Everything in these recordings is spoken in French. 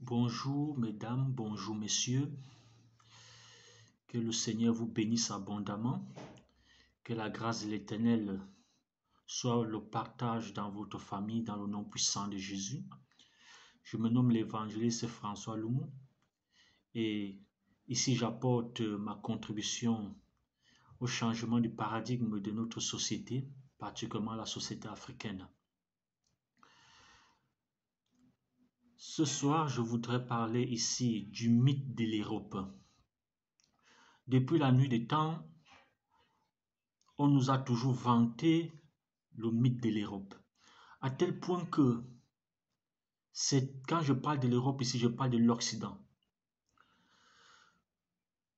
Bonjour mesdames, bonjour messieurs, que le Seigneur vous bénisse abondamment, que la grâce de l'Éternel soit le partage dans votre famille dans le nom puissant de Jésus. Je me nomme l'évangéliste François Loumou et ici j'apporte ma contribution au changement du paradigme de notre société, particulièrement la société africaine. Ce soir, je voudrais parler ici du mythe de l'Europe. Depuis la nuit des temps, on nous a toujours vanté le mythe de l'Europe, à tel point que quand je parle de l'Europe ici, je parle de l'Occident,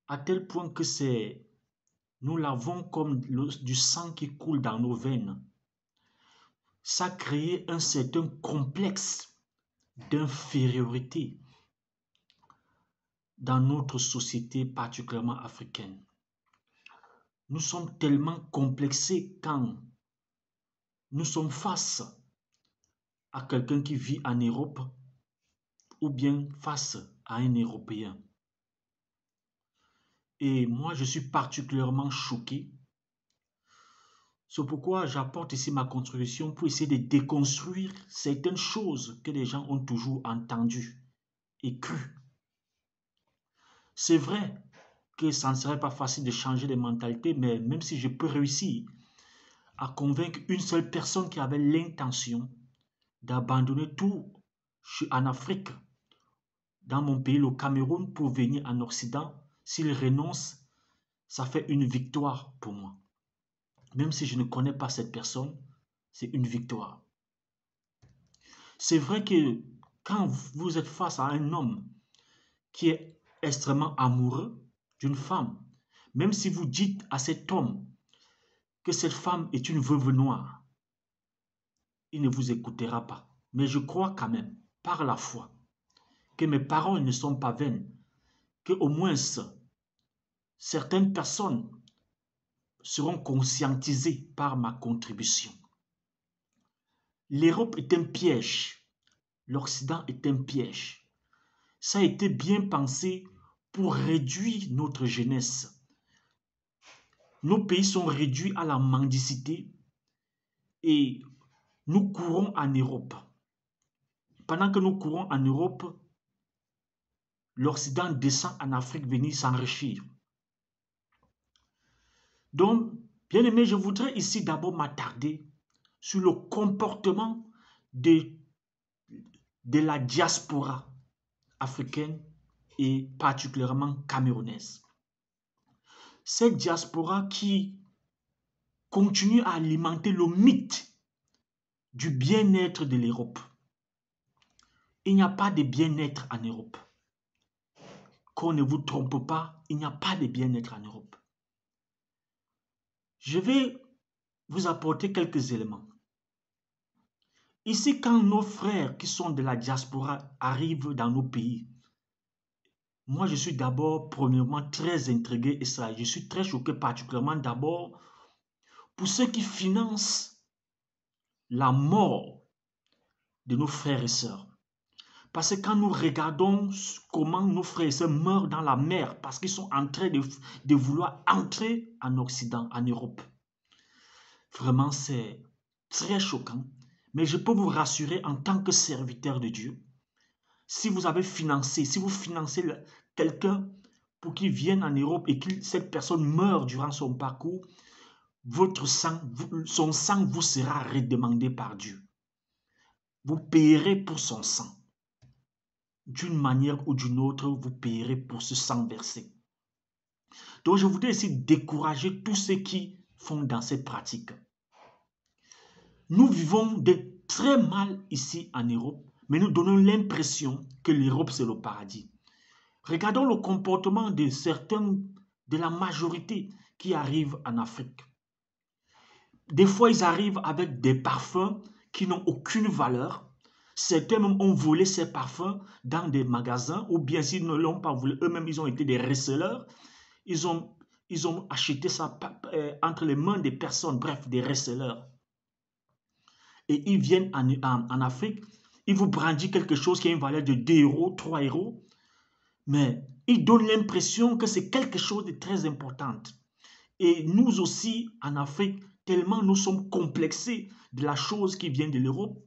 à tel point que nous l'avons comme du sang qui coule dans nos veines. Ça a créé un certain complexe d'infériorité dans notre société, particulièrement africaine. Nous sommes tellement complexés quand nous sommes face à quelqu'un qui vit en Europe ou bien face à un Européen. Et moi, je suis particulièrement choqué. C'est pourquoi j'apporte ici ma contribution pour essayer de déconstruire certaines choses que les gens ont toujours entendues et crues. C'est vrai que ça ne serait pas facile de changer les mentalités, mais même si je peux réussir à convaincre une seule personne qui avait l'intention d'abandonner tout en Afrique, dans mon pays, le Cameroun, pour venir en Occident, s'il renonce, ça fait une victoire pour moi. Même si je ne connais pas cette personne, c'est une victoire. C'est vrai que quand vous êtes face à un homme qui est extrêmement amoureux d'une femme, même si vous dites à cet homme que cette femme est une veuve noire, il ne vous écoutera pas. Mais je crois quand même, par la foi, que mes paroles ne sont pas vaines, que au moins certaines personnes seront conscientisées par ma contribution. L'Europe est un piège. L'Occident est un piège. Ça a été bien pensé pour réduire notre jeunesse. Nos pays sont réduits à la mendicité et nous courons en Europe. Pendant que nous courons en Europe, l'Occident descend en Afrique venir s'enrichir. Donc, bien aimé, je voudrais ici d'abord m'attarder sur le comportement de la diaspora africaine et particulièrement camerounaise. Cette diaspora qui continue à alimenter le mythe du bien-être de l'Europe. Il n'y a pas de bien-être en Europe. Qu'on ne vous trompe pas, il n'y a pas de bien-être en Europe. Je vais vous apporter quelques éléments. Ici, quand nos frères qui sont de la diaspora arrivent dans nos pays, moi je suis d'abord premièrement très intrigué et ça, je suis très choqué particulièrement d'abord pour ceux qui financent la mort de nos frères et sœurs. Parce que quand nous regardons comment nos frères et sœurs meurent dans la mer, parce qu'ils sont en train de vouloir entrer en Occident, en Europe, vraiment c'est très choquant. Mais je peux vous rassurer en tant que serviteur de Dieu, si vous financez quelqu'un pour qu'il vienne en Europe et que cette personne meure durant son parcours, son sang vous sera redemandé par Dieu. Vous payerez pour son sang. D'une manière ou d'une autre, vous payerez pour ce sang versé. Donc, je voudrais essayer de décourager tous ceux qui font dans cette pratique. Nous vivons très mal ici en Europe, mais nous donnons l'impression que l'Europe, c'est le paradis. Regardons le comportement de certains, de la majorité qui arrivent en Afrique. Des fois, ils arrivent avec des parfums qui n'ont aucune valeur. Certains même ont volé ces parfums dans des magasins ou bien s'ils ne l'ont pas volé, eux-mêmes ils ont été des receleurs. Ils ont acheté ça entre les mains des personnes, bref, des receleurs. Et ils viennent en Afrique, il vous brandit quelque chose qui a une valeur de 2 euros, 3 euros, mais il donne l'impression que c'est quelque chose de très important. Et nous aussi, en Afrique, tellement nous sommes complexés de la chose qui vient de l'Europe,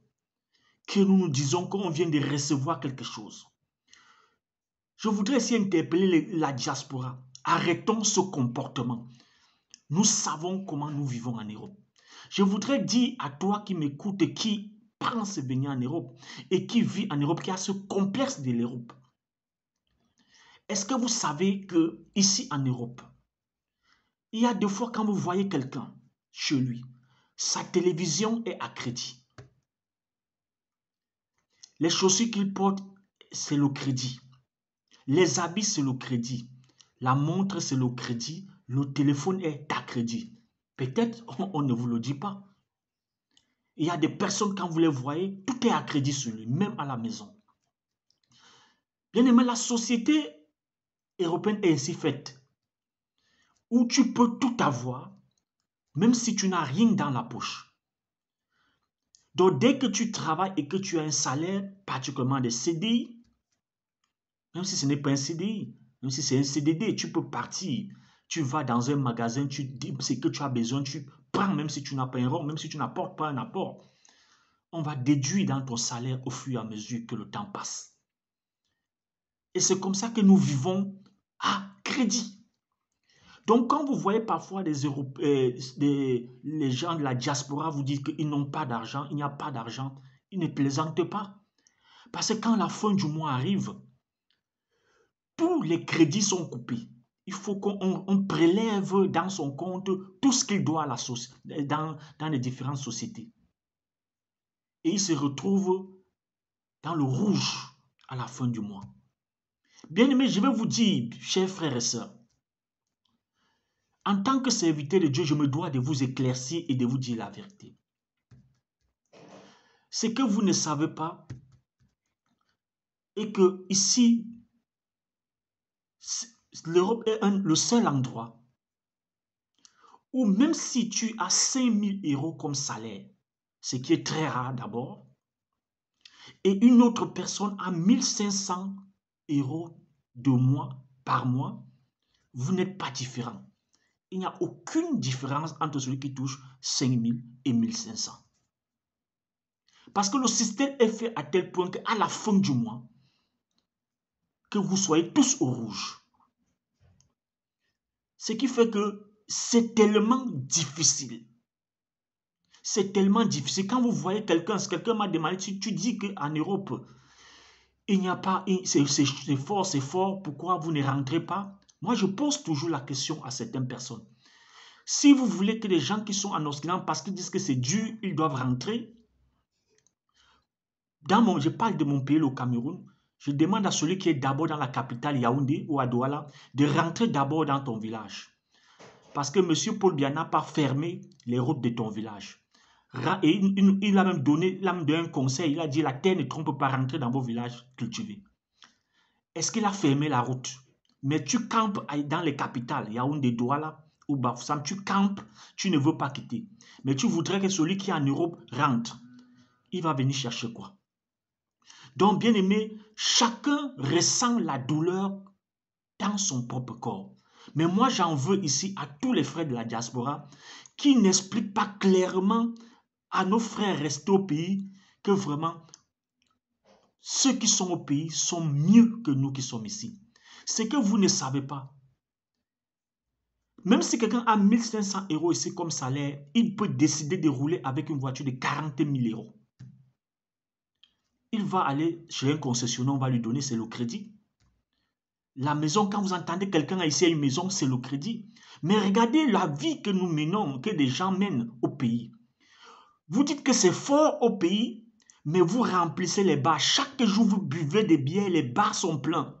que nous nous disons qu'on vient de recevoir quelque chose. Je voudrais aussi interpeller la diaspora. Arrêtons ce comportement. Nous savons comment nous vivons en Europe. Je voudrais dire à toi qui m'écoute et qui pense venir en Europe et qui vit en Europe, qui a ce complexe de l'Europe. Est-ce que vous savez que ici en Europe, il y a des fois quand vous voyez quelqu'un chez lui, sa télévision est à crédit. Les chaussures qu'il porte, c'est le crédit. Les habits, c'est le crédit. La montre, c'est le crédit. Le téléphone est à crédit. Peut-être on ne vous le dit pas. Il y a des personnes, quand vous les voyez, tout est à crédit sur lui, même à la maison. Bien aimé, la société européenne est ainsi faite, où tu peux tout avoir, même si tu n'as rien dans la poche. Donc, dès que tu travailles et que tu as un salaire, particulièrement des CDI, même si ce n'est pas un CDI, même si c'est un CDD, tu peux partir. Tu vas dans un magasin, tu dis ce que tu as besoin, tu prends, même si tu n'as pas un rond, même si tu n'apportes pas un apport. On va déduire dans ton salaire au fur et à mesure que le temps passe. Et c'est comme ça que nous vivons à crédit. Donc, quand vous voyez parfois les gens de la diaspora vous disent qu'ils n'ont pas d'argent, il n'y a pas d'argent, ils ne plaisantent pas. Parce que quand la fin du mois arrive, tous les crédits sont coupés. Il faut qu'on prélève dans son compte tout ce qu'il doit à dans les différentes sociétés. Et il se retrouve dans le rouge à la fin du mois. Bien aimé, je vais vous dire, chers frères et sœurs, en tant que serviteur de Dieu, je me dois de vous éclaircir et de vous dire la vérité. Ce que vous ne savez pas est que ici, l'Europe est le seul endroit où même si tu as 5 000 euros comme salaire, ce qui est très rare d'abord, et une autre personne a 1 500 euros par mois, vous n'êtes pas différents. Il n'y a aucune différence entre celui qui touche 5 000 et 1 500. Parce que le système est fait à tel point qu'à la fin du mois, que vous soyez tous au rouge. Ce qui fait que c'est tellement difficile. C'est tellement difficile. Quand vous voyez quelqu'un m'a demandé, si tu dis qu'en Europe, il n'y a pas, c'est fort, pourquoi vous ne rentrez pas? Moi, je pose toujours la question à certaines personnes. Si vous voulez que les gens qui sont en Occident, parce qu'ils disent que c'est dur, ils doivent rentrer, je parle de mon pays, le Cameroun, je demande à celui qui est d'abord dans la capitale Yaoundé ou à Douala de rentrer d'abord dans ton village. Parce que M. Paul Biya n'a pas fermé les routes de ton village. Et il a même donné un conseil. Il a dit la terre ne trompe pas, rentrer dans vos villages cultivés. Est-ce qu'il a fermé la route? Mais tu campes dans les capitales, Yaoundé, Douala ou Bafoussam, tu campes, tu ne veux pas quitter. Mais tu voudrais que celui qui est en Europe rentre. Il va venir chercher quoi? Donc, bien aimé, chacun ressent la douleur dans son propre corps. Mais moi, j'en veux ici à tous les frères de la diaspora qui n'expliquent pas clairement à nos frères restés au pays que vraiment, ceux qui sont au pays sont mieux que nous qui sommes ici. C'est que vous ne savez pas. Même si quelqu'un a 1 500 euros ici comme salaire, il peut décider de rouler avec une voiture de 40 000 euros. Il va aller chez un concessionnaire, on va lui donner, c'est le crédit. La maison, quand vous entendez quelqu'un ici a une maison, c'est le crédit. Mais regardez la vie que nous menons, que des gens mènent au pays. Vous dites que c'est fort au pays, mais vous remplissez les bars. Chaque jour, vous buvez des bières, les bars sont pleins.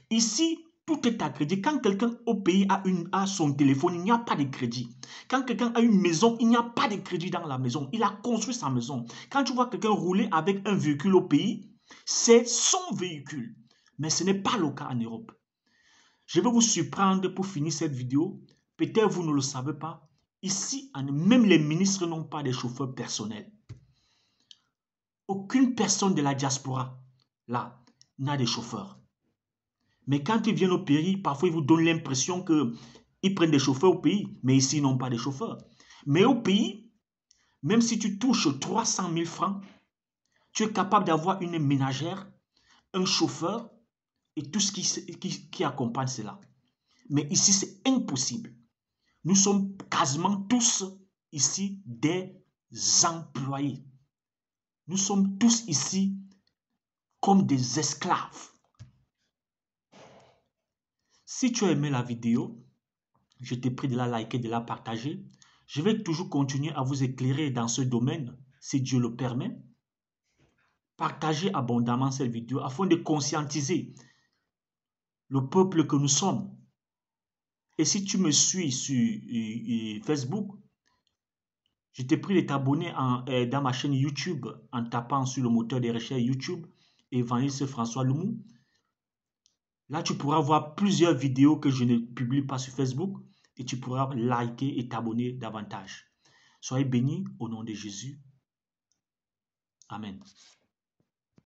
Ici, tout est à crédit. Quand quelqu'un au pays a son téléphone, il n'y a pas de crédit. Quand quelqu'un a une maison, il n'y a pas de crédit dans la maison. Il a construit sa maison. Quand tu vois quelqu'un rouler avec un véhicule au pays, c'est son véhicule. Mais ce n'est pas le cas en Europe. Je vais vous surprendre pour finir cette vidéo. Peut-être vous ne le savez pas. Ici, même les ministres n'ont pas de chauffeurs personnels. Aucune personne de la diaspora, là, n'a de chauffeur. Mais quand ils viennent au pays, parfois ils vous donnent l'impression qu'ils prennent des chauffeurs au pays, mais ici ils n'ont pas de chauffeurs. Mais au pays, même si tu touches 300 000 francs, tu es capable d'avoir une ménagère, un chauffeur et tout ce qui accompagne cela. Mais ici, c'est impossible. Nous sommes quasiment tous ici des employés. Nous sommes tous ici comme des esclaves. Si tu as aimé la vidéo, je te prie de la liker, de la partager. Je vais toujours continuer à vous éclairer dans ce domaine, si Dieu le permet. Partagez abondamment cette vidéo afin de conscientiser le peuple que nous sommes. Et si tu me suis sur Facebook, je te prie de t'abonner dans ma chaîne YouTube en tapant sur le moteur de recherche YouTube, Évangéliste François Loumou. Là, tu pourras voir plusieurs vidéos que je ne publie pas sur Facebook et tu pourras liker et t'abonner davantage. Soyez bénis au nom de Jésus. Amen.